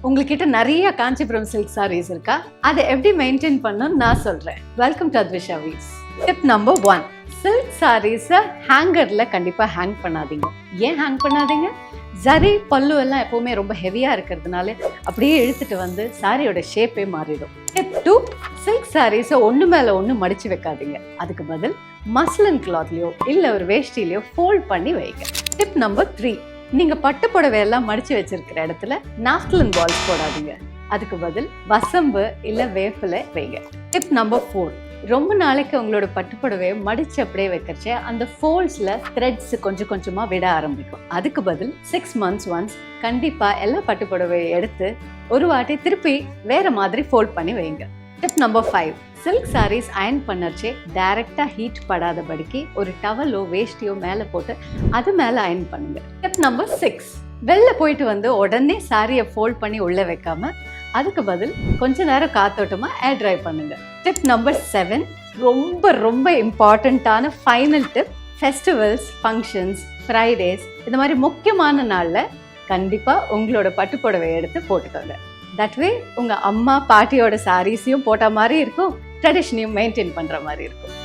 உங்ககிட்ட நிறைய காஞ்சிபுரம் சில்க் சாரீஸ் இருக்கா? அதை எப்படி மெயின்டைன் பண்ணணும்னு நான் சொல்றேன். Welcome to Advisha weaves. Tip number 1, silk சாரீஸை ஹேங்கர்ல கண்டிப்பா ஹேங் பண்ணாதீங்க. ஏன் ஹேங் பண்ணாதீங்க? ஜரி பல்லு எல்லாம் எப்பவுமே ரொம்ப ஹெவியா இருக்கிறதுனால அப்படியே இழுத்துட்டு வந்து சாரியோட ஷேப்பே மாறிடும். டிப் 2, சில்க் சாரீஸை ஒன்று மேல ஒன்று மடிச்சு வைக்காதீங்க. அதுக்கு பதில் மஸ்லின் கிளாத்லயோ இல்ல ஒரு வேஷ்டிலையோ ஃபோல்ட் பண்ணி வைங்க. டிப் நம்பர் 3, நீங்க பட்டு புடவை எல்லாம் மடிச்சு வச்சிருக்கிற இடத்துல நாப்கின் பால்ஸ் போடாதீங்க. அதுக்கு பதில் வசம்பு இல்ல வேப்பிலை வைங்க. டிப் நம்பர் 4, ரொம்ப நாளைக்கு உங்களோட பட்டு புடவையை மடிச்சு அப்படியே வைக்கிறச்ச அந்த ஃபோல்ட்ஸ்ல த்ரெட்ஸ் கொஞ்சம் கொஞ்சமா விட ஆரம்பிக்கும். அதுக்கு பதில் 6 months ஒன்ஸ் கண்டிப்பா எல்லா பட்டு புடவையை எடுத்து ஒரு வாட்டி திருப்பி வேற மாதிரி ஃபோல்ட் பண்ணி வைங்க. Tip number 5, silk sarees iron பண்ணர்ச்சே டைரக்டா ஹீட் படாதபடிக்கு ஒரு டவலோ வேஷ்டியோ மேல போட்டு அது மேல அயன் பண்ணுங்க. டிப் நம்பர் 6, வெளில போயிட்டு வந்து உடனே சாரியை ஃபோல்ட் பண்ணி உள்ள வைக்காம அதுக்கு பதில் கொஞ்ச நேரம் காத்தோட்டமா ஏர் ட்ரை பண்ணுங்க. டிப் நம்பர் 7, ரொம்ப ரொம்ப இம்பார்ட்டண்ட்டான final tip, festivals, functions, Fridays இந்த மாதிரி முக்கியமான நாள்ல கண்டிப்பா உங்களோட பட்டு புடவையை எடுத்து போட்டுக்கோங்க. தட் வே உங்க அம்மா பாட்டியோட சாரீஸையும் போட்ட மாதிரி இருக்கும், ட்ரெடிஷனையும் மெயின்டைன் பண்ற மாதிரி இருக்கும்.